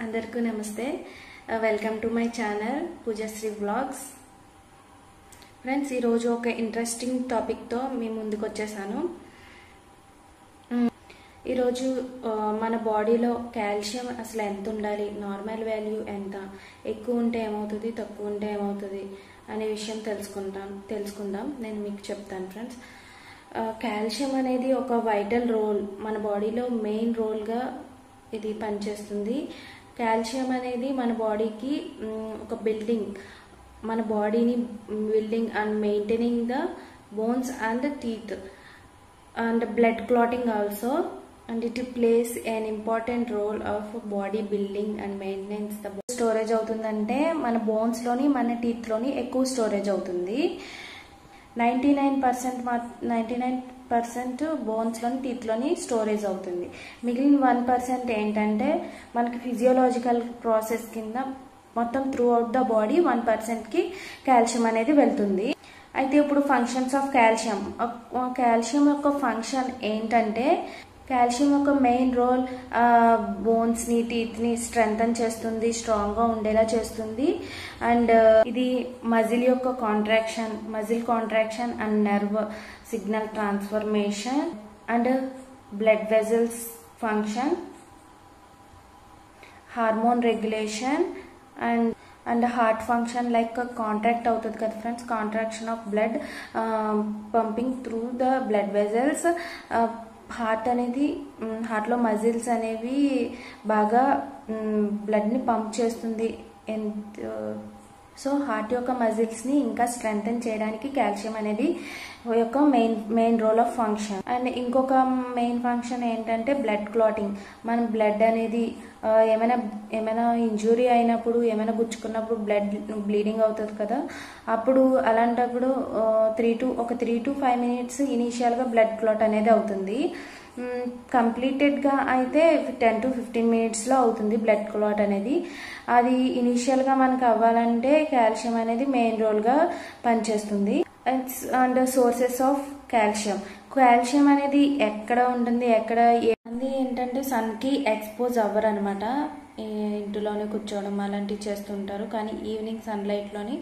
అందరికీ నమస్తే. Welcome to my channel Poojasri vlogs. Friends, ఈరోజు ఒక ఇంట్రెస్టింగ్ టాపిక్తో మీ ముందుకు వచ్చేసాను. ఈరోజు మన బాడీలో కాల్షియం అసలు ఎంత ఉండాలి, నార్మల్ వాల్యూ ఎంత, ఎక్కువ ఉంటే ఏమవుతుంది, తక్కువ ఉంటే ఏమవుతుంది అనే విషయం తెలుసుకుందాం. నేను మీకు చెప్తాను ఫ్రెండ్స్. కాల్షియం అనేది ఒక వైటల్ రోల్, మన బాడీలో మెయిన్ రోల్గా ఇది పనిచేస్తుంది. కాల్షియం అనేది మన బాడీకి ఒక బిల్డింగ్, మన బాడీని building and maintaining the bones and teeth and blood clotting also, and it plays an important role of body building and maintenance the storage అవుతుందంటే మన బోన్స్ లోని మన టీత్ లోని ఎక్కువ స్టోరేజ్ అవుతుంది. 99% బోన్స్ లోని టీత్ లోని స్టోరేజ్ అవుతుంది. మిగిలిన 1% ఏంటంటే మనకి ఫిజియోలాజికల్ ప్రాసెస్ కింద మొత్తం త్రూ అవుట్ ద బాడీ 1%కి కాల్షియం అనేది వెళ్తుంది. అయితే ఇప్పుడు ఫంక్షన్స్ ఆఫ్ కాల్షియం. కాల్షియం యొక్క ఫంక్షన్ ఏంటంటే, కాల్షియం యొక్క మెయిన్ రోల్ బోన్స్ని, టీత్ని స్ట్రెంగ్తన్ చేస్తుంది, స్ట్రాంగ్గా ఉండేలా చేస్తుంది. అండ్ ఇది మజిల్ యొక్క muscle contraction and nerve signal transformation and blood vessels function, hormone regulation and heart function. Like contract అవుతుంది కదా friends, contraction of blood pumping through the blood vessels. Heart అనేది, హార్ట్లో మజిల్స్ అనేవి బాగా బ్లడ్ని పంప్ చేస్తుంది. So heart యొక్క మజిల్స్ని ఇంకా స్ట్రెంగ్తన్ చేయడానికి కాల్షియం అనేది యొక్క main role of function. And ఇంకొక మెయిన్ ఫంక్షన్ ఏంటంటే బ్లడ్ క్లాటింగ్. మన బ్లడ్ అనేది ఏమైనా ఇంజురీ అయినప్పుడు, ఏమైనా గుచ్చుకున్నప్పుడు బ్లీడింగ్ అవుతుంది కదా, అప్పుడు అలాంటప్పుడు 3 to 5 minutes ఇనీషియల్గా బ్లడ్ క్లాట్ అనేది అవుతుంది. కంప్లీటెడ్గా అయితే 10 to 15 minutesలో అవుతుంది బ్లడ్ క్లాట్ అనేది. అది ఇనీషియల్గా మనకు అవ్వాలంటే కాల్షియం అనేది మెయిన్ రోల్గా పనిచేస్తుంది. అండ్ సోర్సెస్ ఆఫ్ కాల్షియం అనేది ఎక్కడ ఉంటుంది, మంది ఏంటంటే సన్కి ఎక్స్పోజ్ అవ్వరు అనమాట, ఇంటిలోనే కూర్చోవడం అలాంటివి చేస్తుంటారు. కానీ ఈవినింగ్ సన్లైట్లోని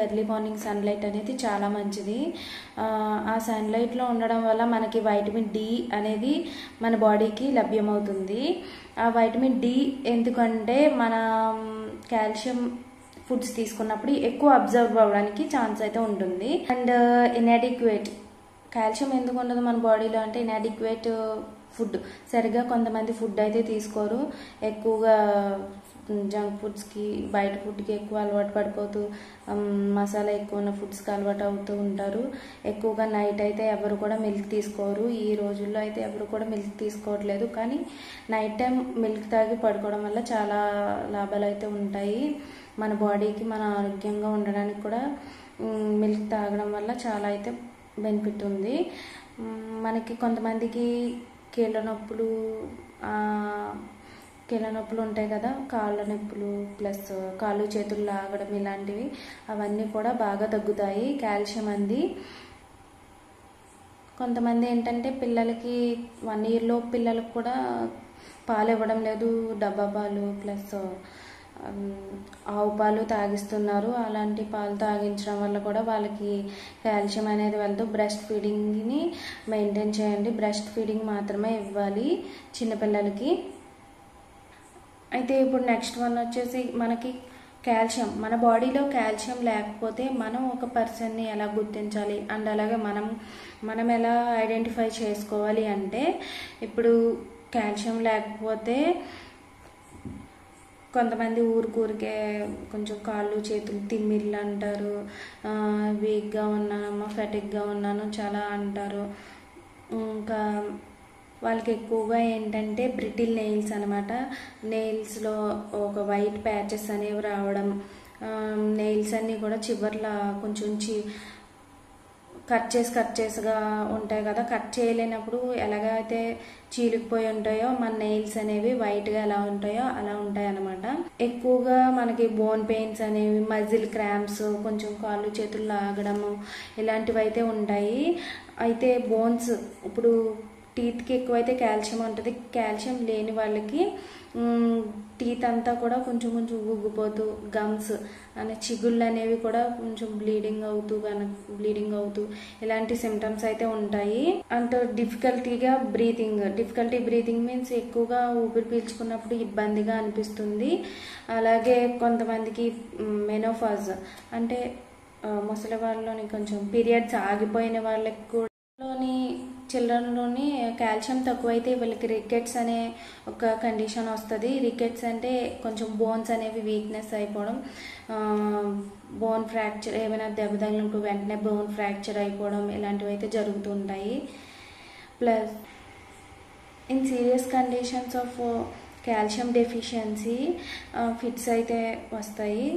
ఎర్లీ మార్నింగ్ సన్లైట్ అనేది చాలా మంచిది. ఆ సన్లైట్లో ఉండడం వల్ల మనకి వైటమిన్ డి అనేది మన బాడీకి లభ్యమవుతుంది. ఆ వైటమిన్ డి ఎందుకంటే మన కాల్షియం ఫుడ్స్ తీసుకున్నప్పుడు ఎక్కువ అబ్జర్వ్ అవ్వడానికి ఛాన్స్ అయితే ఉంటుంది. అండ్ ఇన్అడిక్వేట్ కాల్షియం ఎందుకు ఉండదు మన బాడీలో అంటే, ఇన్అడిక్వేట్ ఫుడ్, సరిగ్గా కొంతమంది ఫుడ్ అయితే తీసుకోరు. ఎక్కువగా జంక్ ఫుడ్స్కి, బయట ఫుడ్కి ఎక్కువ అలవాటు పడిపోతూ మసాలా ఎక్కువ ఉన్న ఫుడ్స్కి అలవాటు అవుతూ ఉంటారు. ఎక్కువగా నైట్ అయితే ఎవరు కూడా మిల్క్ తీసుకోరు. ఈ రోజుల్లో అయితే ఎవరు కూడా మిల్క్ తీసుకోవట్లేదు. కానీ నైట్ టైం మిల్క్ తాగి పడుకోవడం వల్ల చాలా లాభాలు అయితే ఉంటాయి. మన బాడీకి, మన ఆరోగ్యంగా ఉండడానికి కూడా మిల్క్ తాగడం వల్ల చాలా అయితే బెనిఫిట్ ఉంది. మనకి కొంతమందికి కీళ్ళ నొప్పులు ఉంటాయి కదా, కాళ్ళ నొప్పులు ప్లస్ కాళ్ళు చేతులు లాగడం ఇలాంటివి, అవన్నీ కూడా బాగా తగ్గుతాయి కాల్షియం అంది. కొంతమంది ఏంటంటే పిల్లలకి 1 year లోపు పిల్లలకు కూడా పాలు ఇవ్వడం లేదు, డబ్బా పాలు ప్లస్ ఆవు పాలు తాగిస్తున్నారు. అలాంటి పాలు తాగించడం వల్ల కూడా వాళ్ళకి కాల్షియం అనేది వెళ్తూ బ్రెస్ట్ ఫీడింగ్ని మెయింటైన్ చేయండి. బ్రెస్ట్ ఫీడింగ్ మాత్రమే ఇవ్వాలి చిన్నపిల్లలకి. అయితే ఇప్పుడు నెక్స్ట్ వన్ వచ్చేసి మనకి కాల్షియం. మన బాడీలో కాల్షియం లేకపోతే మనం ఒక పర్సన్ని ఎలా గుర్తించాలి అండ్ అలాగే మనం ఎలా ఐడెంటిఫై చేసుకోవాలి అంటే, ఇప్పుడు కాల్షియం లేకపోతే కొంతమంది ఊరికే కొంచెం కాళ్ళు చేతులు తిమ్మిర్లు అంటారు, వీక్గా ఉన్నానమ్మా, ఫెటిక్గా ఉన్నాను చాలా అంటారు. ఇంకా వాళ్ళకి ఎక్కువగా ఏంటంటే బ్రిటిల్ నెయిల్స్ అనమాట. నెయిల్స్లో ఒక వైట్ ప్యాచెస్ అనేవి రావడం, నెయిల్స్ అన్నీ కూడా చివర్లా కొంచెం కట్ చేసిగా ఉంటాయి కదా, కట్ చేయలేనప్పుడు ఎలాగైతే చీలిపోయి ఉంటాయో మన నెయిల్స్ అనేవి వైట్గా ఎలా ఉంటాయో అలా ఉంటాయి అన్నమాట. ఎక్కువగా మనకి బోన్ పెయిన్స్ అనేవి, మజిల్ క్రాంప్స్, కొంచెం కాళ్ళు చేతులు లాగడము ఇలాంటివి అయితే ఉంటాయి. అయితే బోన్స్ ఇప్పుడు టీత్కి ఎక్కువైతే కాల్షియం ఉంటుంది. కాల్షియం లేని వాళ్ళకి టీత్ అంతా కూడా కొంచెం కొంచెం ఊగిపోతూ గమ్స్ అనే చిగుళ్ళు అనేవి కూడా కొంచెం బ్లీడింగ్ అవుతూ ఇలాంటి సిమ్టమ్స్ అయితే ఉంటాయి. అండ్ డిఫికల్టీ బ్రీతింగ్ మీన్స్ ఎక్కువగా ఊపిరి పీల్చుకున్నప్పుడు ఇబ్బందిగా అనిపిస్తుంది. అలాగే కొంతమందికి మెనోఫాజ్ అంటే ముసలి వాళ్ళలోని కొంచెం పీరియడ్స్ ఆగిపోయిన వాళ్ళకి కూడా చిల్డ్రన్లోని కాల్షియం తక్కువైతే వీళ్ళకి రికెట్స్ అనే ఒక కండిషన్ వస్తుంది. రికెట్స్ అంటే కొంచెం బోన్స్ అనేవి వీక్నెస్ అయిపోవడం, బోన్ ఫ్రాక్చర్ ఏమైనా దెబ్బ తగిలినప్పుడు వెంటనే బోన్ ఫ్రాక్చర్ అయిపోవడం ఇలాంటివి అయితే జరుగుతూ ఉంటాయి. Plus in serious conditions of calcium deficiency fits అయితే వస్తాయి.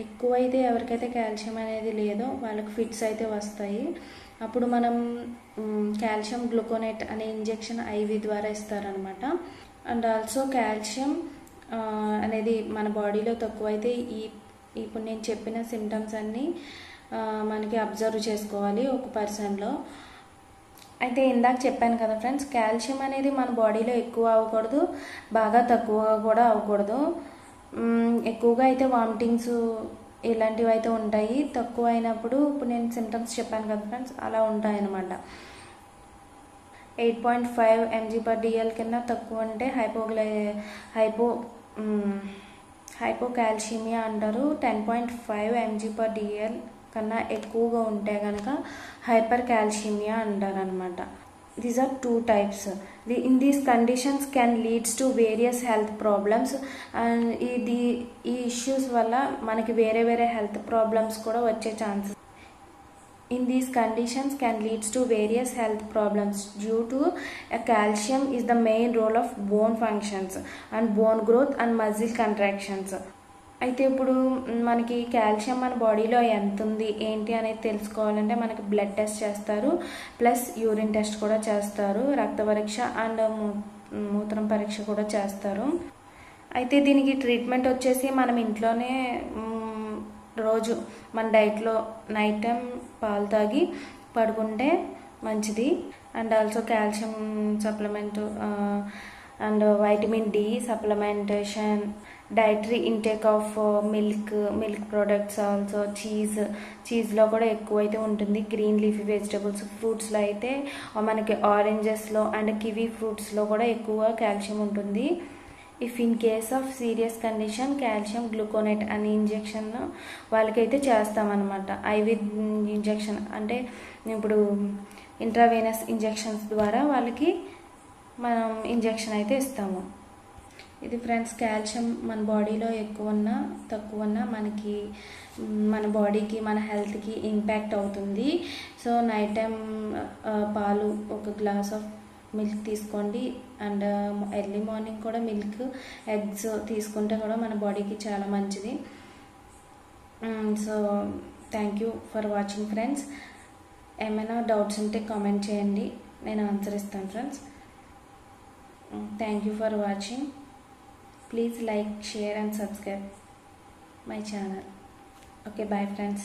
ఎక్కువైతే ఎవరికైతే కాల్షియం అనేది లేదో వాళ్ళకి ఫిట్స్ అయితే వస్తాయి. అప్పుడు మనం కాల్షియం గ్లూకోనేట్ అనే ఇంజెక్షన్ ఐవి ద్వారా ఇస్తారనమాట. అండ్ ఆల్సో కాల్షియం అనేది మన బాడీలో తక్కువైతే ఇప్పుడు నేను చెప్పిన సిమ్టమ్స్ అన్నీ మనకి అబ్జర్వ్ చేసుకోవాలి ఒక పర్సన్లో. అయితే ఇందాక చెప్పాను కదా ఫ్రెండ్స్, కాల్షియం అనేది మన బాడీలో ఎక్కువ అవ్వకూడదు, బాగా తక్కువగా కూడా అవ్వకూడదు. ఎక్కువగా అయితే వామిటింగ్స్ ఇలాంటివి అయితే ఉంటాయి. తక్కువ అయినప్పుడు ఇప్పుడు నేను సిమ్టమ్స్ చెప్పాను కదా ఫ్రెండ్స్, అలా ఉంటాయన్నమాట. 8.5 mg/dl కింద తక్కువ అంటే హైపోకాల్షిమియా అంటారు. 10.5 mg/dl కన్నా ఎక్కువగా ఉంటే కనుక హైపర్ కాల్షిమియా అంటారు అనమాట. These are two types. In these conditions can leads to various health problems, and ఈ issues వల్ల మనకి వేరే health problems కూడా వచ్చే chances. In these conditions can leads to various health problems due to calcium is the main role of bone functions and bone growth and muscle contractions. అయితే ఇప్పుడు మనకి calcium మన బాడీలో ఎంత ఉంది ఏంటి అనేది తెలుసుకోవాలంటే మనకి బ్లడ్ టెస్ట్ చేస్తారు, ప్లస్ యూరిన్ టెస్ట్ కూడా చేస్తారు, రక్త పరీక్ష అండ్ మూత్రం పరీక్ష కూడా చేస్తారు. అయితే దీనికి ట్రీట్మెంట్ వచ్చేసి మనం ఇంట్లోనే రోజు మన డైట్లో నైట్ టైం పాలు తాగి పడుకుంటే మంచిది. And also calcium supplement and vitamin D supplementation, dietary intake of milk products, also చీజ్లో కూడా ఎక్కువైతే ఉంటుంది. గ్రీన్ లీఫీ వెజిటబుల్స్, ఫ్రూట్స్లో అయితే మనకి ఆరెంజెస్లో అండ్ కివీ ఫ్రూట్స్లో కూడా ఎక్కువ కాల్షియం ఉంటుంది. If in case of serious condition calcium gluconate అనే ఇంజెక్షన్ వాళ్ళకైతే చేస్తామన్నమాట. ఐవి ఇంజెక్షన్ అంటే ఇప్పుడు ఇంట్రావెనస్ ఇంజెక్షన్స్ ద్వారా వాళ్ళకి మనం ఇంజెక్షన్ అయితే ఇస్తాము. ఇది ఫ్రెండ్స్, కాల్షియం మన బాడీలో ఎక్కువ ఉన్నా తక్కువ ఉన్నా మనకి మన బాడీకి మన హెల్త్కి ఇంపాక్ట్ అవుతుంది. సో నైట్ టైం పాలు ఒక గ్లాస్ ఆఫ్ మిల్క్ తీసుకోండి, అండ్ ఎర్లీ మార్నింగ్ కూడా మిల్క్ ఎగ్స్ తీసుకుంటే కూడా మన బాడీకి చాలా మంచిది. So thank you for watching friends. ఏమైనా డౌట్స్ ఉంటే కామెంట్ చేయండి, నేను ఆన్సర్ ఇస్తాను friends. Thank you for watching. Please like, share and subscribe my channel. Okay, bye friends.